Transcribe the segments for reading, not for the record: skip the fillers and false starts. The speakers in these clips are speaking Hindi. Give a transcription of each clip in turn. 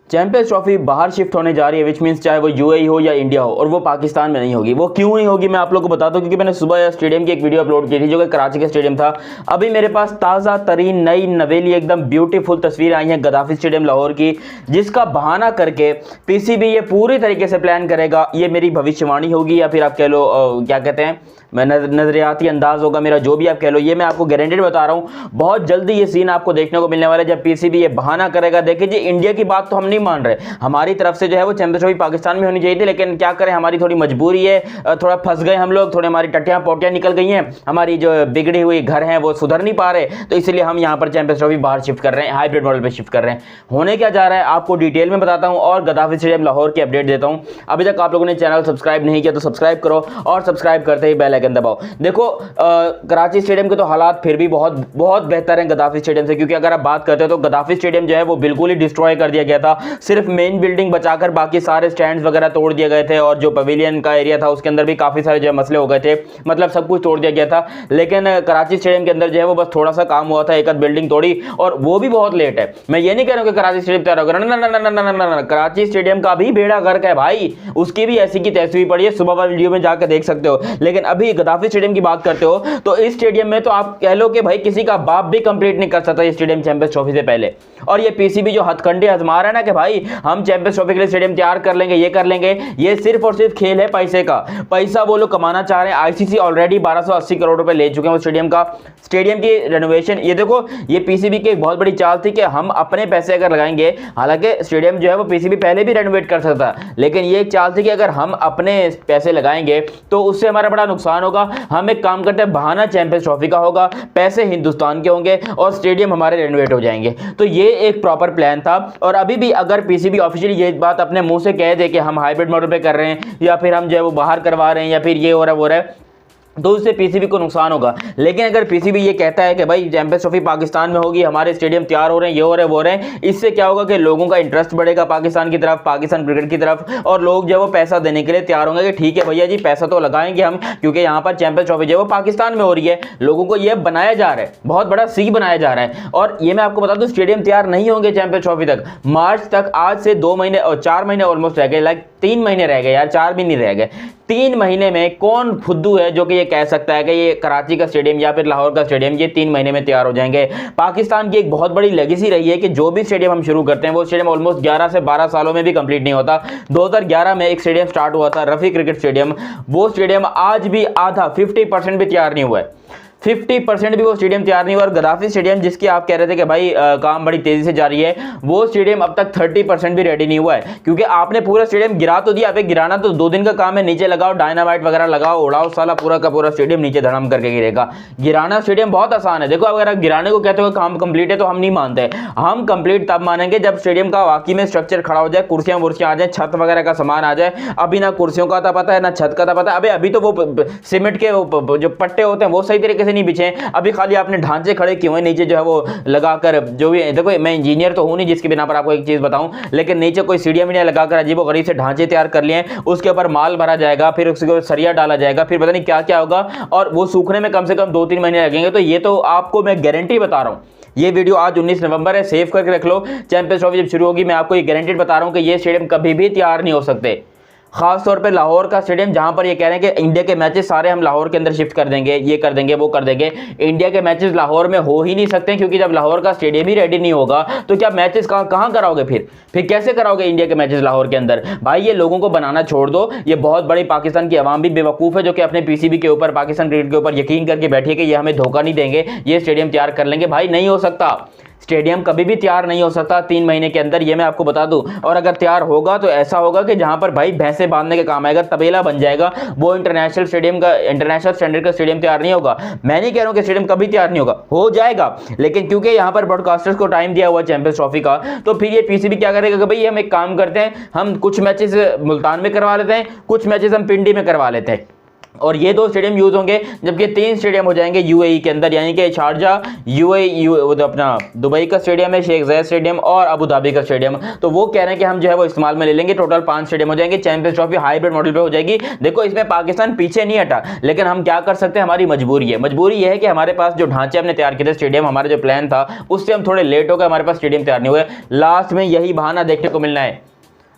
चैंपियंस ट्रॉफी बाहर शिफ्ट होने जा रही है, विच मीन्स चाहे वो यूएई हो या इंडिया हो, और वो पाकिस्तान में नहीं होगी। वो क्यों नहीं होगी मैं आप लोगों को बताता हूँ, क्योंकि मैंने सुबह स्टेडियम की एक वीडियो अपलोड की थी जो कि कराची का स्टेडियम था। अभी मेरे पास ताज़ा तरीन नई नवेली एकदम ब्यूटीफुल तस्वीर आई है गद्दाफी स्टेडियम लाहौर की, जिसका बहाना करके पीसीबी ये पूरी तरीके से प्लान करेगा। ये मेरी भविष्यवाणी होगी या फिर आप कह लो क्या कहते हैं, मैं नजरियाती अंदाज होगा मेरा, जो भी आप कह लो, ये मैं आपको गारंटेड बता रहा हूँ। बहुत जल्दी ये सीन आपको देखने को मिलने वाला है जब पीसीबी ये बहाना करेगा। देखिए जी, इंडिया की बात तो हम नहीं मान रहे, हमारी तरफ से जो है वो चैंपियंस ट्रॉफी पाकिस्तान में होनी चाहिए थी, लेकिन क्या करें, हमारी थोड़ी मजबूरी है, थोड़ा फंस गए हम लोग, थोड़े हमारी टट्टियां पोटियां निकल गई हैं, हमारी जो बिगड़ी हुई घर हैं वो सुधर नहीं पा रहे, तो इसलिए हम यहाँ पर चैंपियंस ट्रॉफी बाहर शिफ्ट कर रहे हैं, हाइब्रिड मॉडल पर शिफ्ट कर रहे हैं। होने क्या जा रहा है आपको डिटेल में बताता हूँ और गद्दाफी स्टेडियम लाहौर की अपडेट देता हूँ। अभी तक आप लोगों ने चैनल सब्सक्राइब नहीं किया तो सब्सक्राइब करो और सब्सक्राइब करते ही बेल आइकन दबाओ। देखो कराची स्टेडियम के तो हालात फिर भी बहुत बहुत बेहतर हैं गद्दाफी स्टेडियम से, क्योंकि अगर आप बात करते हो तो गद्दाफी स्टेडियम जो है वो बिल्कुल ही डिस्ट्रॉय कर दिया गया था। सिर्फ मेन बिल्डिंग बचाकर बाकी सारे स्टैंड्स वगैरह तोड़ दिए गए थे, और जो पवेलियन का एरिया था उसके अंदर भी काफी सारे जो मसले हो गए थे, मतलब सब कुछ तोड़ दिया गया था। लेकिन कराची स्टेडियम के अंदर जो है वो बस थोड़ा सा काम हुआ था, एक आध बिल्डिंग तोड़ी, और वो भी बहुत लेट है। मैं ये नहीं कह रहा हूं कि कराची स्टेडियम तैयार होगा, ना, कराची स्टेडियम का भी बेड़ा गर्क है भाई, उसकी भी ऐसी की तैसी हुई पड़ी है, सुबह वाली वीडियो में जाकर देख सकते हो। लेकिन अभी गद्दाफी स्टेडियम की बात करते हो तो इस स्टेडियम में तो आप कह लो कि भाई किसी का बाप भी कंप्लीट नहीं कर सकता ये स्टेडियम चैंपियंस ट्रॉफी से पहले। और ये पीसीबी जो हथकंडे आजमा रहा है ना कि भाई हम चैंपियंस ट्रॉफी के लिए स्टेडियम तैयार कर लेंगे, ये कर लेंगे, ये सिर्फ और सिर्फ खेल है पैसे का। पैसा वो लोग कमाना चाह रहे हैं। आईसीसी ऑलरेडी 1280 करोड़ रुपए ले चुके हैं वो स्टेडियम का, स्टेडियम की रेनोवेशन। ये देखो, ये पीसीबी की एक बहुत बड़ी चाल थी कि हम अपने पैसे अगर लगाएंगे, हालांकि स्टेडियम जो है वो पीसीबी पहले भी रेनोवेट कर सकता, लेकिन ये एक चाल थी कि अगर हम अपने पैसे लगाएंगे तो उससे हमारा बड़ा नुकसान होगा। हम एक काम करते हैं, बहाना चैंपियंस ट्रॉफी का होगा, पैसे हिंदुस्तान के होंगे और स्टेडियम हमारे रेनोवेट हो जाएंगे। तो ये एक प्रॉपर प्लान था। और अभी भी अगर पीसीबी ऑफिशियली ये बात अपने मुंह से कह दे कि हम हाइब्रिड मॉडल पे कर रहे हैं, या फिर हम जो है वो बाहर करवा रहे हैं, या फिर ये हो रहा है वो रहा है, तो उससे पीसीबी को नुकसान होगा। लेकिन अगर पीसीबी ये कहता है कि भाई चैंपियंस ट्रॉफी पाकिस्तान में होगी, हमारे स्टेडियम तैयार हो रहे हैं, ये हो रहे हैं वो रहे हैं, इससे क्या होगा कि लोगों का इंटरेस्ट बढ़ेगा पाकिस्तान की तरफ, पाकिस्तान क्रिकेट की तरफ, और लोग जो है वो पैसा देने के लिए तैयार होंगे कि ठीक है भैया जी, पैसा तो लगाएंगे हम, क्योंकि यहाँ पर चैंपियंस ट्रॉफी जो है वो पाकिस्तान में हो रही है। लोगों को ये बनाया जा रहा है, बहुत बड़ा सी बनाया जा रहा है। और ये मैं आपको बता दूं, स्टेडियम तैयार नहीं होंगे चैंपियंस ट्रॉफी तक, मार्च तक, आज से 2 महीने और 4 महीने ऑलमोस्ट रह गए, लाइक 3 महीने रह गए यार, 4 भी नहीं रह गए। 3 महीने में कौन फुद्दू है जो कि ये कह सकता है कि ये कराची का स्टेडियम या फिर लाहौर का स्टेडियम ये 3 महीने में तैयार हो जाएंगे। पाकिस्तान की एक बहुत बड़ी लेगेसी रही है कि जो भी स्टेडियम हम शुरू करते हैं वो स्टेडियम ऑलमोस्ट 11 से 12 सालों में भी कंप्लीट नहीं होता। 2011 में एक स्टेडियम स्टार्ट हुआ था, रफी क्रिकेट स्टेडियम, वो स्टेडियम आज भी आधा 50% भी तैयार नहीं हुआ है, 50% भी वो स्टेडियम तैयार नहीं हुआ। और गद्दाफी स्टेडियम जिसकी आप कह रहे थे कि भाई काम बड़ी तेजी से जारी है, वो स्टेडियम अब तक 30% भी रेडी नहीं हुआ है, क्योंकि आपने पूरा स्टेडियम गिरा तो दिया। अबे गिराना तो 2 दिन का काम है, नीचे लगाओ डायनामाइट वगैरह लगाओ, उड़ाओ, साला पूरा का पूरा स्टेडियम नीचे धड़म करके गिरेगा। गिराना स्टेडियम बहुत आसान है। देखो, अगर आप गिराने को कहते हो काम कंप्लीट है तो हम नहीं मानते। हम कंप्लीट तब मानेंगे जब स्टेडियम का वाकई में स्ट्रक्चर खड़ा हो जाए, कुर्सियां वुर्सियां आ जाए, छत वगैरह का सामान आ जाए। अभी ना कुर्सियों का पता है ना छत का पता है। अभी तो वो सीमेंट के जो पट्टे होते हैं वो सही तरीके से नहीं बिछे, अभी खाली आपने ढांचे खड़े किए हुए नीचे जो है वो लगाकर, जो भी देखो मैं इंजीनियर तो हूं नहीं जिसके बिना पर आपको एक चीज बताऊं, लेकिन नीचे कोई सीढ़ियां वीडियां लगाकर अजीबोगरीब से ढांचे तैयार कर लिए, उसके ऊपर माल भरा जाएगा, फिर उसके ऊपर सरिया डाला जाएगा, फिर पता नहीं क्या क्या होगा, और वो सूखने में कम से कम 2-3 महीने लगेंगे। तो ये तो आपको मैं गारंटी बता रहा हूं। ये वीडियो आज 19 नवंबर है, सेव करके रख लो। चैंपियंस ट्रॉफी जब शुरू होगी मैं आपको ये गारंटेड बता रहा हूं कि ये स्टेडियम कभी भी तैयार नहीं हो सकते। खासतौर पे लाहौर का स्टेडियम, जहां पर ये कह रहे हैं कि इंडिया के मैचेस सारे हम लाहौर के अंदर शिफ्ट कर देंगे, ये कर देंगे, वो कर देंगे। इंडिया के मैचेस लाहौर में हो ही नहीं सकते, क्योंकि जब लाहौर का स्टेडियम ही रेडी नहीं होगा तो क्या मैचेस कहां कराओगे? फिर कैसे कराओगे इंडिया के मैचेस लाहौर के अंदर? भाई ये लोगों को बनाना छोड़ दो। ये बहुत बड़ी पाकिस्तान की आवाम भी बेवकूफ़ है जो कि अपने पीसीबी के ऊपर, पाकिस्तान क्रिकेट के ऊपर यकीन करके बैठी है कि ये हमें धोखा नहीं देंगे, ये स्टेडियम तैयार कर लेंगे। भाई नहीं हो सकता, स्टेडियम कभी भी तैयार नहीं हो सकता 3 महीने के अंदर, ये मैं आपको बता दूं। और अगर तैयार होगा तो ऐसा होगा कि जहां पर भाई भैंसे बांधने के काम आएगा, तबेला बन जाएगा। वो इंटरनेशनल स्टैंडर्ड का स्टेडियम तैयार नहीं होगा। मैं नहीं कह रहा हूं कि स्टेडियम कभी तैयार नहीं होगा, हो जाएगा, लेकिन क्योंकि यहां पर ब्रॉडकास्टर्स को टाइम दिया हुआ चैंपियंस ट्रॉफी का, तो फिर ये पीसीबी क्या करेगा कि भाई हम एक काम करते हैं, हम कुछ मैचेस मुल्तान में करवा लेते हैं, कुछ मैचेस हम पिंडी में करवा लेते हैं। और ये 2 स्टेडियम यूज़ होंगे, जबकि 3 स्टेडियम हो जाएंगे यूएई के अंदर, यानी कि शारजा, अपना दुबई का स्टेडियम है, शेख जायद स्टेडियम और अबू धाबी का स्टेडियम। तो वो कह रहे हैं कि हम जो है वो इस्तेमाल में ले लेंगे, टोटल 5 स्टेडियम हो जाएंगे, चैंपियंस ट्रॉफी हाइब्रिड मॉडल पे हो जाएगी। देखो इसमें पाकिस्तान पीछे नहीं हटा, लेकिन हम क्या कर सकते हैं, हमारी मजबूरी है। मजबूरी यह है कि हमारे पास जो ढांचे हमने तैयार किए थे स्टेडियम, हमारा जो प्लान था उससे हम थोड़े लेट हो गए, हमारे पास स्टेडियम तैयार नहीं हुए। लास्ट में यही बहाना देखने को मिलना है।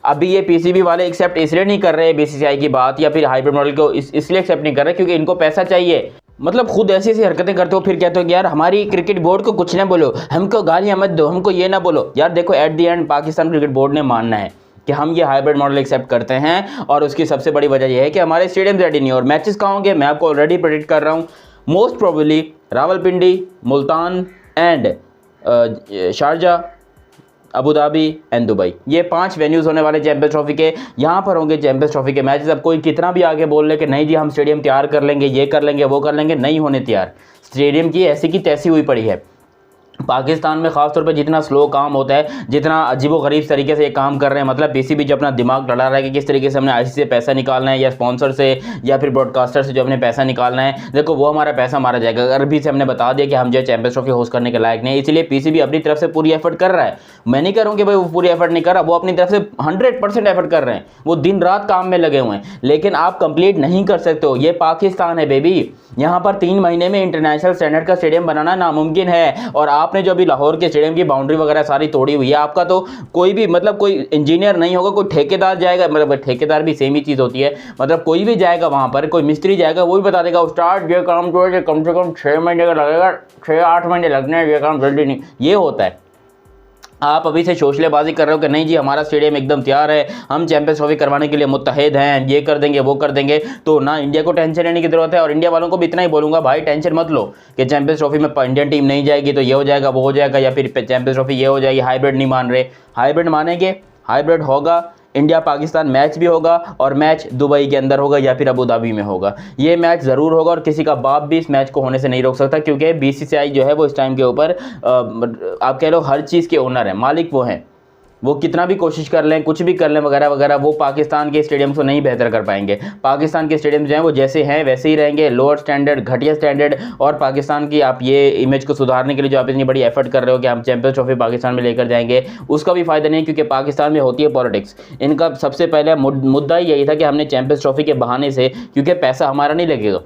अभी ये पीसीबी वाले एक्सेप्ट इसलिए नहीं कर रहे बीसीसीआई की बात या फिर हाइब्रिड मॉडल को इसलिए एक्सेप्ट नहीं कर रहे क्योंकि इनको पैसा चाहिए। मतलब खुद ऐसी ऐसी हरकतें करते हो, फिर कहते हो कि यार हमारी क्रिकेट बोर्ड को कुछ ना बोलो, हमको गालियां मत दो, हमको ये ना बोलो। यार देखो at the end Pakistan cricket board ने मानना है कि हम ये हाइब्रिड मॉडल एक्सेप्ट करते हैं, और उसकी सबसे बड़ी वजह यह है कि हमारे स्टेडियम रेडी नहीं है। और मैचेस कहाँ होंगे मैं आपको ऑलरेडी प्रेडिक्ट कर रहा हूँ, most probably Rawalpindi, Multan and Sharjah, Abu Dhabi and Dubai, ये 5 वेन्यूज़ होने वाले चैंपियंस ट्रॉफी के। यहाँ पर होंगे चैंपियंस ट्रॉफी के मैचेस। अब कोई कितना भी आगे बोल ले कि नहीं जी हम स्टेडियम तैयार कर लेंगे, ये कर लेंगे, वो कर लेंगे, नहीं होने तैयार। स्टेडियम की ऐसी की तैसी हुई पड़ी है। पाकिस्तान में ख़ासतौर पे जितना स्लो काम होता है, जितना अजीबोगरीब तरीके से ये काम कर रहे हैं, मतलब पीसीबी जो अपना दिमाग लड़ा रहा है कि किस तरीके से हमने आईसीसी से पैसा निकालना है या स्पॉन्सर से या फिर ब्रॉडकास्टर से जो हमने पैसा निकालना है, देखो वो हमारा पैसा मारा जाएगा। अरबी से हमने बता दिया कि हम जो चैंपियंस ट्रॉफी होस्ट करने के लायक नहीं, इसलिए पीसीबी अपनी तरफ से पूरी एफर्ट कर रहा है। मैं नहीं करूँ कि भाई वो पूरी एफर्ट नहीं कर रहा, वो अपनी तरफ से 100% एफर्ट कर रहे हैं, वो दिन रात काम में लगे हुए हैं, लेकिन आप कंप्लीट नहीं कर सकते हो। ये पाकिस्तान है बेबी, यहाँ पर 3 महीने में इंटरनेशनल स्टैंडर्ड का स्टेडियम बनाना नामुमकिन है। और आपने जो अभी लाहौर के स्टेडियम की बाउंड्री वगैरह सारी तोड़ी हुई है, आपका तो कोई भी मतलब कोई इंजीनियर नहीं होगा, कोई ठेकेदार जाएगा, मतलब ठेकेदार भी सेम ही चीज़ होती है, मतलब कोई भी जाएगा वहाँ पर, कोई मिस्त्री जाएगा, वो भी बता देगा स्टार्ट ये काम जो है कम से कम 6 महीने का लगेगा, 6-8 महीने लगने हैं, ये काम जल्दी नहीं, ये होता है। आप अभी से शोशलेबाजी कर रहे हो कि नहीं जी हमारा स्टेडियम एकदम तैयार है, हम चैंपियंस ट्रॉफी करवाने के लिए मुत्तहिद हैं, ये कर देंगे वो कर देंगे, तो ना इंडिया को टेंशन लेने की जरूरत है। और इंडिया वालों को भी इतना ही बोलूँगा, भाई टेंशन मत लो कि चैंपियंस ट्रॉफी में इंडियन टीम नहीं जाएगी तो ये हो जाएगा वो हो जाएगा, या फिर चैंपियंस ट्रॉफी ये हो जाएगी। हाइब्रिड नहीं मान रहे, हाइब्रिड मानेंगे, हाइब्रिड होगा, इंडिया पाकिस्तान मैच भी होगा, और मैच दुबई के अंदर होगा या फिर अबू धाबी में होगा। ये मैच ज़रूर होगा और किसी का बाप भी इस मैच को होने से नहीं रोक सकता, क्योंकि बीसीसीआई जो है वो इस टाइम के ऊपर आप कह लो हर चीज़ के ओनर हैं, मालिक वो हैं। वो कितना भी कोशिश कर लें, कुछ भी कर लें वगैरह वगैरह, वो पाकिस्तान के स्टेडियम को नहीं बेहतर कर पाएंगे। पाकिस्तान के स्टेडियम जो हैं वो जैसे हैं वैसे ही रहेंगे, लोअर स्टैंडर्ड, घटिया स्टैंडर्ड। और पाकिस्तान की आप ये इमेज को सुधारने के लिए जो आप इतनी बड़ी एफर्ट कर रहे हो कि हम चैंपियंस ट्रॉफी पाकिस्तान में लेकर जाएंगे, उसका भी फायदा नहीं, क्योंकि पाकिस्तान में होती है पॉलिटिक्स। इनका सबसे पहले मुद्दा ही यही था कि हमने चैंपियंस ट्रॉफी के बहाने से, क्योंकि पैसा हमारा नहीं लगेगा,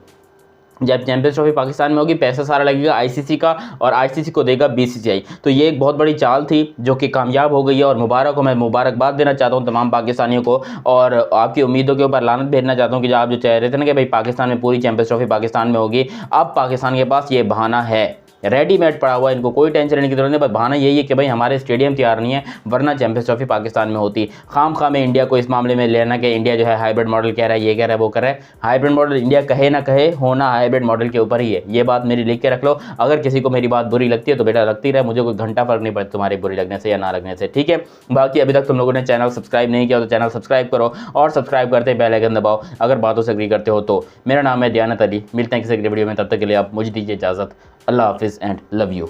जब चैंपियंस ट्रॉफी पाकिस्तान में होगी पैसा सारा लगेगा आईसीसी का, और आईसीसी को देगा बीसीसीआई। तो ये एक बहुत बड़ी चाल थी जो कि कामयाब हो गई है, और मुबारक हो, मैं मुबारकबाद देना चाहता हूँ तमाम पाकिस्तानियों को, और आपकी उम्मीदों के ऊपर लानत भेजना चाहता हूँ कि जो आप जो चाह रहे थे ना कि भाई पाकिस्तान में पूरी चैंपियंस ट्रॉफी पाकिस्तान में होगी, अब पाकिस्तान के पास ये बहाना है, रेडीमेड पड़ा हुआ है, इनको कोई टेंशन लेने की जरूरत नहीं। बस बहाना यही है कि भाई हमारे स्टेडियम तैयार नहीं है, वरना चैंपियंस ट्रॉफी पाकिस्तान में होती। खाम खा में इंडिया को इस मामले में लेना कि इंडिया जो है हाइब्रिड मॉडल कह रहा है, ये कह रहा है, वो कर रहा है। हाइब्रिड मॉडल इंडिया कहे ना कहे, होना हाइब्रिड मॉडल के ऊपर ही है, ये बात मेरी लिख के रख लो। अगर किसी को मेरी बात बुरी लगती है तो बेटा लगती रहे, मुझे कोई घंटा फर्क नहीं पड़ता तुम्हारी बुरी लगने से या ना लगने से, ठीक है। बाकी अभी तक तुम लोगों ने चैनल सब्सक्राइब नहीं किया तो चैनल सब्सक्राइब करो, और सब्सक्राइब करते बेल आइकन दबाओ अगर बातों से एग्री करते हो तो। मेरा नाम है दयानत अली, मिलते हैं किसी अगली वीडियो में, तब तक के लिए आप मुझे दीजिए इजाज़त। अल्लाह हाफिज़ एंड लव यू।